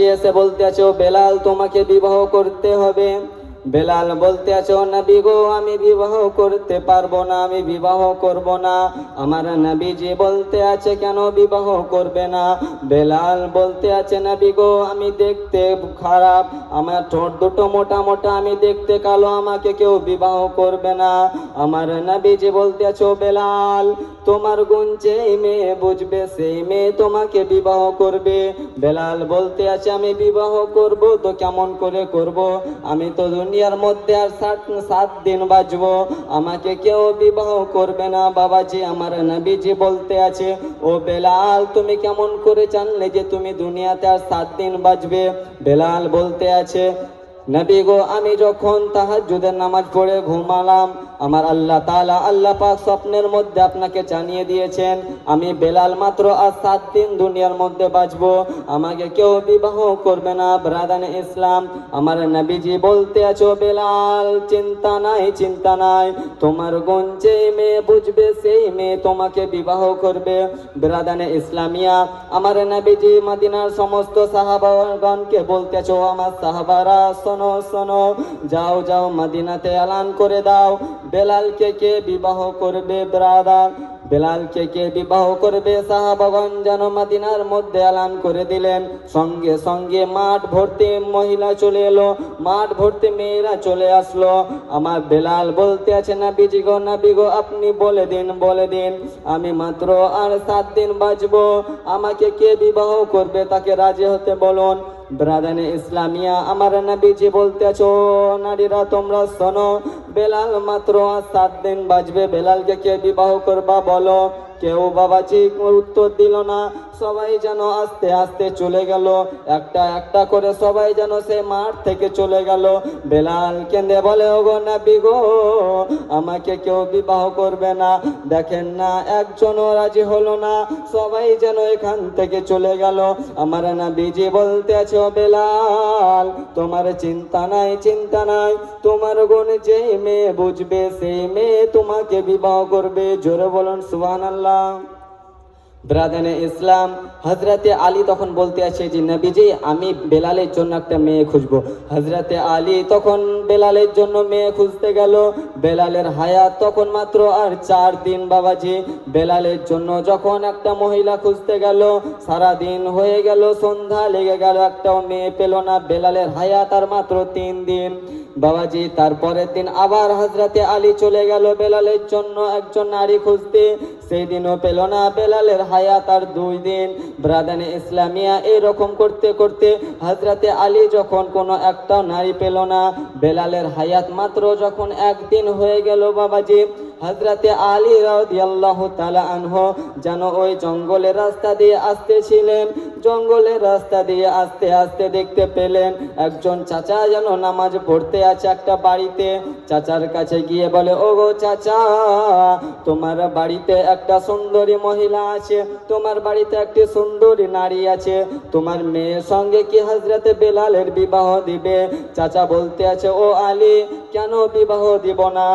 নবীজি এসে বলতে আছে, ও বেলাল তোমাকে বিবাহ করতে হবে। বেলাল বলতে আছে, ও নবী গো আমি বিবাহ করতে পারবো না, আমি বিবাহ করব না। আমার নবীজি বলতে আছে, কেন বিবাহ করবে না? বেলাল বলতে আছে, নবী গো আমি দেখতে খারাপ, আমার ঠোঁট দুটো মোটা মোটা, আমি দেখতে কালো, আমাকে কেউ বিবাহ করবে না। আমার নবীজি বলতে আছে, ও বেলাল তোমার গুণ যেই মেয়ে বুঝবে সেই মেয়ে তোমাকে বিবাহ করবে। বেলাল বলতে আছে, আমি বিবাহ করব তো কেমন করে করব? আমি তো দুনিয়ার মধ্যে আর 7 দিন বাঁচবো, আমাকে কেউ বিবাহ করবে না। বাবাজি আমার নবীজি বলতে আছে, ও বেলাল তুমি কেমন করে জানলে যে তুমি দুনিয়াতে আর 7 দিন বাঁচবে? বেলাল বলতে আছে, নবী গো আমি যখন তাহাজ্জুদের নামাজ পড়ে ঘুমালাম, আমার আল্লাহ তাআলা আল্লাহ পাক স্বপ্নের মধ্যে আপনাকে জানিয়ে দিয়েছেন আমি বেলাল মাত্র আর 7 দিন দুনিয়ার মধ্যে বাঁচবো, আমাকে কেউ বিবাহ করবে না। ব্রাদান ইসলাম আমার নবীজি বলতে আছো, বেলাল চিন্তা নাই চিন্তা নাই, তোমার গুণ যেই মেয়ে বুঝবে সেই মেয়ে তোমাকে বিবাহ করবে। ব্রাদানে ইসলামিয়া আমার নবীজি মদিনার সমস্ত সাহাবাগণকে বলতে আছো, আমার সাহাবারা শোনো শোনো, যাও যাও মদিনাতে এলান করে দাও বেলালকে কে বিবাহ করবে। ব্রাদার বেলালকে কে বিবাহ করবে? সাহাবাগণ যেন মদিনার মধ্যে এলান করে দিলেন, সঙ্গে সঙ্গে মাঠ ভর্তি মহিলা চলে এলো, মাঠ ভর্তি মেয়েরা চলে আসলো। আমার বেলাল বলতে আছে, নবীজি গো নবী গো আপনি বলে দিন বলে দিন, আমি মাত্র আর 7 দিন বাঁচবো, আমাকে কে বিবাহ করবে তাকে রাজি হতে বলুন। ব্রাদানে ইসলামিয়া আমার নবীজি বলতে আছো, নারীরা তোমরা শোনো, বেলাল মাত্র 7 দিন বাঁচবে, বেলালকে কে বিবাহ করবা বলো? কেউ বাবাজি উত্তর দিল না, সবাই যেন আস্তে আস্তে চলে গেল, একটা একটা করে সবাই যেন সে মাঠ থেকে চলে গেল। বেলাল কেঁদে বলে, ওগো নবী গো আমাকে কেউ বিবাহ করবে না, দেখেন না একজনও রাজি হলো না, সবাই যেন এখান থেকে চলে গেল। আমার নবীজি বলতে আছে, ও বেলাল তোমার চিন্তা নাই চিন্তা নাই, তোমার গুণ যেই মেয়ে বুঝবে সেই মেয়ে তোমাকে বিবাহ করবে। জোরে বলুন সুবহানাল্লাহ। ব্রাদানে ইসলাম হজরতে আলী তখন বলতে আছে যে নবীজি আমি বেলালের জন্য একটা মেয়ে খুঁজবো। হজরতে আলী তখন বেলালের জন্য মেয়ে খুঁজতে গেল। বেলালের হায়াত তখন মাত্র আর 4 দিন বাবাজি। বেলালের জন্য যখন একটা মহিলা খুঁজতে গেল, সারা দিন হয়ে গেল, সন্ধ্যা লেগে গেল, একটাও মেয়ে পেল না। বেলালের হায়াত আর মাত্র 3 দিন বাবাজি। তারপরের দিন আবার হজরতে আলী চলে গেল বেলালের জন্য একজন নারী খুঁজতে, সেই দিনও পেল না। বেলালের হায়াত আর 2 দিন। ব্রাদানে ইসলামিয়া এরকম করতে করতে হজরতে আলী যখন কোনো একটা নারী পেল না, বেলালের হায়াত মাত্র যখন 1 দিন হয়ে গেল বাবাজি, হজরতে আলী রাদিয়াল্লাহু তাআলা আনহু যেন ওই জঙ্গলের রাস্তা দিয়ে আসতেছিলেন, জঙ্গলের রাস্তা দিয়ে আস্তে আস্তে দেখতে পেলেন একজন চাচা যেন নামাজ পড়তে আছে একটা বাড়িতে। চাচার কাছে গিয়ে বলে, ওগো চাচা তোমার বাড়িতে একটা সুন্দরী মহিলা আছে, তোমার বাড়িতে একটি সুন্দরী নারী আছে, তোমার মেয়ের সঙ্গে কি হজরতে বেলালের বিবাহ দিবে? চাচা বলতে আছে, ও আলী কেন বিবাহ দিব না?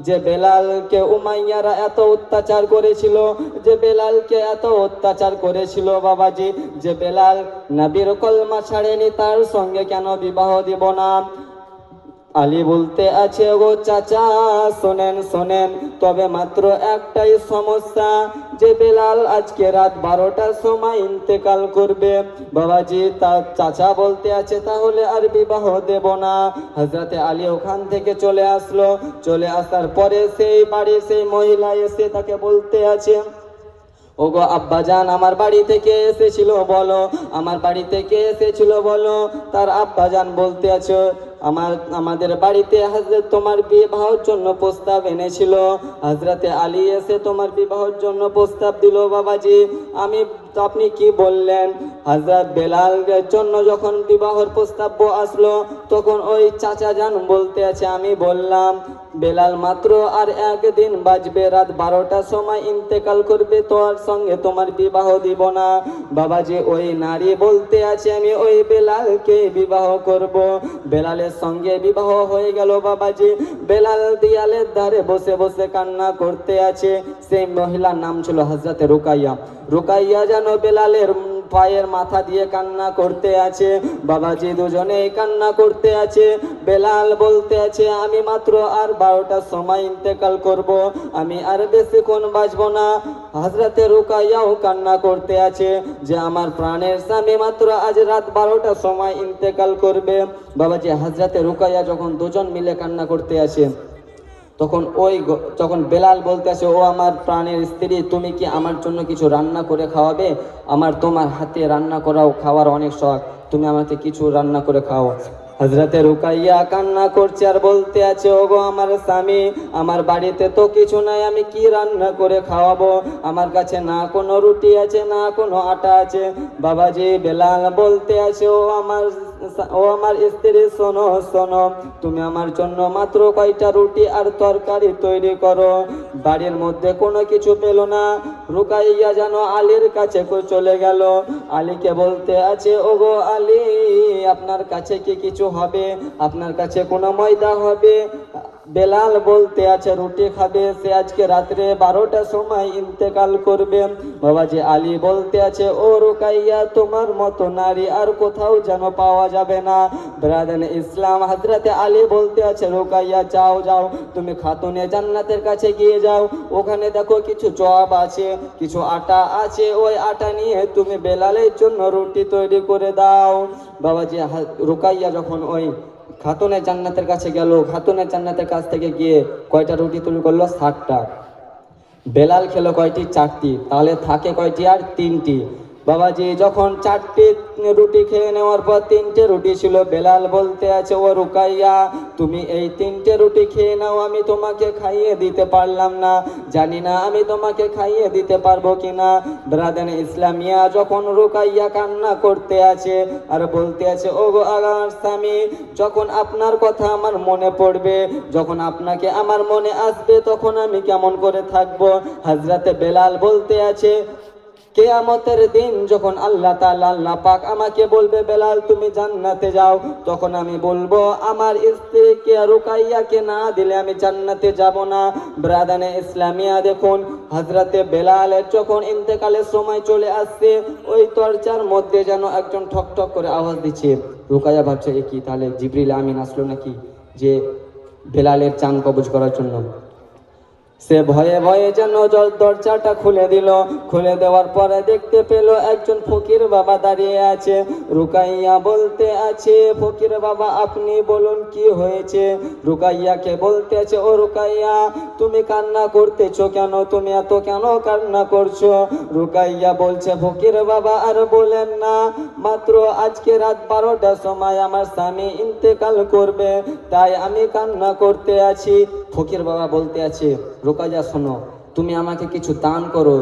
যে বেলালকে উমাইয়ারা এত অত্যাচার করেছিল, যে বেলালকে এত অত্যাচার করেছিল বাবাজি, যে বেলাল নবীর কলমা ছাড়েনি, তার সঙ্গে কেন বিবাহ দিব না? আলী বলতে আছে, গো চাচা শোনেন শোনেন, তবে মাত্র একটাই সমস্যা, যে বেলাল আজকে রাত 12টার সময় ইন্তেকাল করবে বাবাজি। তার চাচা বলতে আছে, তাহলে আর বিবাহ দেব না। হযরতে আলী ওখান থেকে চলে আসলো। চলে আসার পরে সেই বাড়ি সেই মহিলা এসে তাকে বলতে আছে, ওগো আব্বাজান আমার বাড়ি থেকে এসেছিল বলো, আমার বাড়ি থেকে এসেছিল বলো। তার আব্বাজান বলতে আছে, আমাদের বাড়িতে হযরত তোমার বিবাহের জন্য প্রস্তাব এনেছিল, হযরতে আলী এসে তোমার বিবাহের জন্য প্রস্তাব দিল বাবাজি। আপনি কি বললেন? হযরত বেলালের জন্য যখন বিবাহের প্রস্তাব আসলো, তখন ওই চাচা জান বলতে আছে, আমি বললাম বেলাল মাত্র আর 1 দিন বাঁচবে, রাত 12টার সময় ইন্তেকাল করবে, তোর সঙ্গে তোমার বিবাহ দিব না বাবাজি। ওই নারী বলতে আছে, আমি ওই বেলালকে বিবাহ করব। বেলালের সঙ্গে বিবাহ হয়ে গেল বাবাজি। বেলাল দেয়ালের ধারে বসে বসে কান্না করতে আছে। সেই মহিলার নাম ছিল হযরতে রুকাইয়া। রুকাইয়া যেন বেলালের পায়ের মাথা দিয়ে কান্না করতে আছে। বাবাজি দুজনেই কান্না করতে আছে। বেলাল বলতে আছে আমি মাত্র আর 12টার সময় ইন্তেকাল করব, আমি আর বেশিক্ষণ বাঁচবো না। হযরতে রুকাইয়াও কান্না করতে আছে যে আমার প্রাণের স্বামী মাত্র আজ রাত 12টার সময় ইন্তেকাল করবে। বাবাজি হযরতে রুকাইয়া যখন দুজন মিলে কান্না করতে আছে, তখন বেলাল বলতে আছে ও আমার প্রাণের স্ত্রী, তুমি কি আমার জন্য কিছু রান্না করে খাওয়াবে? আমার তোমার হাতে রান্না করাও খাওয়ার অনেক শখ, তুমি আমাকে কিছু রান্না করে খাও। হযরতে রুকাইয়া কান্না করছে আর বলতে আছে ওগো আমার স্বামী, আমার বাড়িতে তো কিছু নাই, আমি কি রান্না করে খাওয়াবো? আমার কাছে না কোনো রুটি আছে না কোনো আটা আছে। বাবাজি বেলাল বলতে আছে ও আমার স্ত্রী, শোনো শোনো, তুমি আমার জন্য মাত্র কয়টা রুটি আর তরকারি তৈরি করো। বাড়ির মধ্যে কোনো কিছু পেল না। রুকাইয়া যেন আলীর কাছে চলে গেল। আলীকে বলতে আছে ওগো আলী, আপনার কাছে কি কিছু হবে? আপনার কাছে কোনো ময়দা হবে? বেলাল বলতে আছে রুটি খাবে, সে আজকে রাত্রে 12টার সময় ইন্তেকাল করবে। বাবাজি আলী বলতে আছে ও রুকাইয়া, তোমার মতো নারী আর কোথাও যেন পাওয়া যাবে না। ব্রাদান ইসলাম হযরতে আলী বলতে আছে রুকাইয়া যাও যাও, তুমি খাতুনে জান্নাতের কাছে গিয়ে যাও, ওখানে দেখো কিছু জব আছে, কিছু আটা আছে, ওই আটা নিয়ে তুমি বেলালের জন্য রুটি তৈরি করে দাও। বাবাজি রুকাইয়া যখন ওই খাতুনে জান্নাতের কাছে গেল, খাতুনে জান্নাতের কাছ থেকে গিয়ে কয়টা রুটি তৈরি করলো? 60টা। বেলাল খেলো কয়টি? 4টি। তাহলে থাকে কয়টি? আর 3টি। বাবাজি যখন 4টি রুটি খেয়ে নেওয়ার পর 3টে রুটি ছিল, বেলাল বলতে আছে ও রুকাইয়া, তুমি এই 3টে রুটি খেয়ে নাও, আমি তোমাকে খাইয়ে দিতে পারলাম না, জানি না আমি তোমাকে খাইয়ে দিতে পারবো কিনা। ব্রাদান ইসলামিয়া যখন রুকাইয়া কান্না করতে আছে আর বলতে আছে ও গো আমার স্বামী, যখন আপনার কথা আমার মনে পড়বে, যখন আপনাকে আমার মনে আসবে, তখন আমি কেমন করে থাকবো? হযরতে বেলাল বলতে আছে কিয়ামতের দিন যখন আল্লাহ তাআলা আল্লাহ পাক আমাকে বলবে বেলাল তুমি জান্নাতে যাও, তখন আমি বলবো আমার স্ত্রীকে রুকাইয়াকে না দিলে আমি জান্নাতে যাব না। ব্রাদানে ইসলামিয়া দেখুন, হযরতে বেলালের যখন ইন্তেকালের সময় চলে আসছে, ওই দরজার মধ্যে যেন একজন ঠক ঠক করে আওয়াজ দিচ্ছে। রুকাইয়া ভাবছে এ কি, তাহলে জিবরিল আমিন আসলো নাকি যে বেলালের চান কবজ করার জন্য? সে ভয়ে ভয়ে যেন দরজাটা খুলে দিল। খুলে দেওয়ার পরে দেখতে পেল একজন ফকির বাবা দাঁড়িয়ে আছে। রুকাইয়া বলতে আছে ফকির বাবা আপনি বলুন কি হয়েছে? রুকাইয়াকে বলতে আছে ও রুকাইয়া, তুমি কান্না করতেছো কেন? তুমি এত কেন কান্না করছো? রুকাইয়া বলছে ফকির বাবা আর বলেন না, মাত্র আজকে রাত 12টার সময় আমার স্বামী ইন্তেকাল করবে, তাই আমি কান্না করতে আছি। ফকির বাবা বলতে আছে রুকাইয়া শোনো, তুমি আমাকে কিছু দান করো,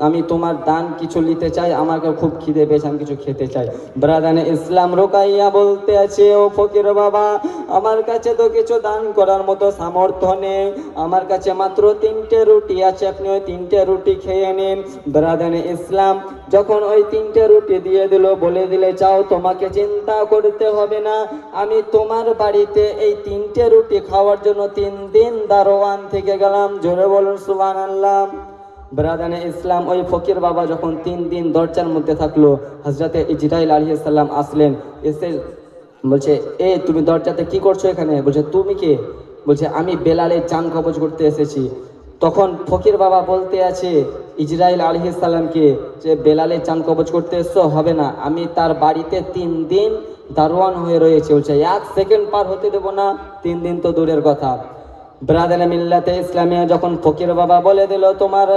আমি তোমার দান কিছু নিতে চাই, আমাকে খুব খিদে পেয়েছে, আমি কিছু খেতে চাই। ব্রাদানে ইসলাম রুকাইয়া বলতে আছে ও ফকির বাবা, আমার কাছে তো কিছু দান করার মতো সামর্থ্য নেই, আমার কাছে মাত্র 3টে রুটি আছে, আপনি ওই 3টে রুটি খেয়ে নিন। ব্রাদানে ইসলাম যখন ওই 3টে রুটি দিয়ে দিল, বলে দিলে যাও তোমাকে চিন্তা করতে হবে না, আমি তোমার বাড়িতে এই 3টে রুটি খাওয়ার জন্য 3 দিন দারোয়ান থেকে গেলাম। জোরে বলুন সুবহানাল্লাহ। ব্রাদানে ইসলাম ওই ফকির বাবা যখন 3 দিন দরজার মধ্যে থাকলো, হযরতে ইজরাইল আলাইহিস সালাম আসলেন, এসে বলছে এ তুমি দরজাতে কি করছো এখানে? বলছে তুমি কে? বলছে আমি বেলালের জান কবজ করতে এসেছি। তখন ফকির বাবা বলতে আছে ইজরাইল আলাইহিস সালামকে যে বেলালের জান কবজ করতে এসছো? হবে না, আমি তার বাড়িতে 3 দিন দারোয়ান হয়ে রয়েছে, বলছে 1 সেকেন্ড পার হতে দেব না, 3 দিন তো দূরের কথা। ব্রাদারে মিল্লাতে ইসলামিয়া যখন ফকির বাবা বলে দিল তোমার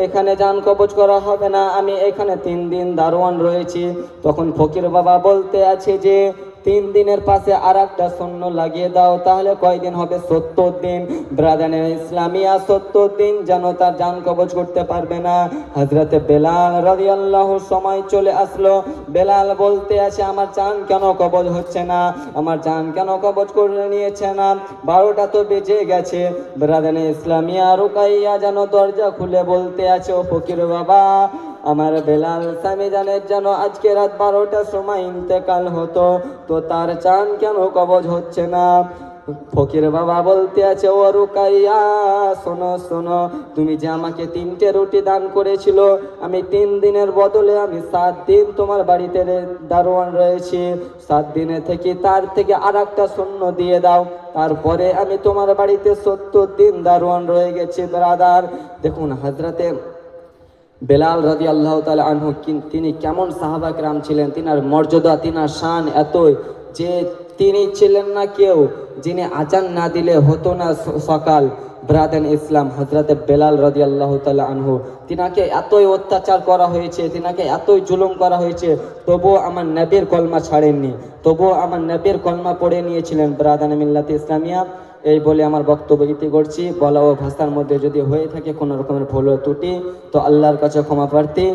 এখানে জান কবজ করা হবে না, আমি এখানে 3 দিন দারোয়ান রয়েছি, তখন ফকির বাবা বলতে আছে যে 3 দিনের পাশে আর একটা শূন্য লাগিয়ে দাও, তাহলে কয়দিন হবে? 70 দিন। ব্রাদারে ইসলামিয়া 70 দিন যেন তার জান কবজ করতে পারবে না। হযরতে বেলাল রাদিয়াল্লাহু সময় চলে আসলো। বেলাল বলতে আছে আমার জান কেন কবজ হচ্ছে না, আমার জান কেন কবজ করে নিয়েছে না? 12টা তো বেজে গেছে। ব্রাদারে ইসলামিয়া রুকাইয়া যেন দরজা খুলে বলতে আছে ও ফকির বাবা, আমার বেলাল স্বামী জানের যেন আজকে রাত 12টার সময় ইন্তেকাল হতো, তো তার চান কেন কবজ হচ্ছে না? ফকির বাবা বলতে আছে, ও রুকাইয়া শোনো শোনো, তুমি যে আমাকে 3টে রুটি দান করেছিল, আমি 3 দিনের বদলে আমি 7 দিন তোমার বাড়িতে দারোয়ান রয়েছি, 7 দিনে থেকে তার থেকে আর একটা শূন্য দিয়ে দাও, তারপরে আমি তোমার বাড়িতে 70 দিন দারোয়ান রয়ে গেছি। ব্রাদার দেখুন হযরতে বেলাল রাদিয়াল্লাহু তাআলা আনহু তিনি কেমন সাহাবা کرام ছিলেন, তিনার মর্যাদা, তিনার শান এতই যে তিনি ছিলেন না কেউ যিনি আজান না দিলে হতো না সকাল। ব্রাদার ইসলাম হযরতে বেলাল রাদিয়াল্লাহু তাআলা আনহু, তিনাকে এতই অত্যাচার করা হয়েছে, তিনাকে এতই জুলুম করা হয়েছে, তবুও আমার নবীর কলমা ছাড়েননি, তবুও আমার নবীর কলমা পড়ে নিয়েছিলেন। ব্রাদার মিল্লাত ইসলামিয়া, এই বলে আমার বক্তব্য ইতি করছি। বলা ও ভাষার মধ্যে যদি হয়ে থাকে কোনো রকমের ভুল ত্রুটি তো আল্লাহর কাছে ক্ষমা প্রার্থী।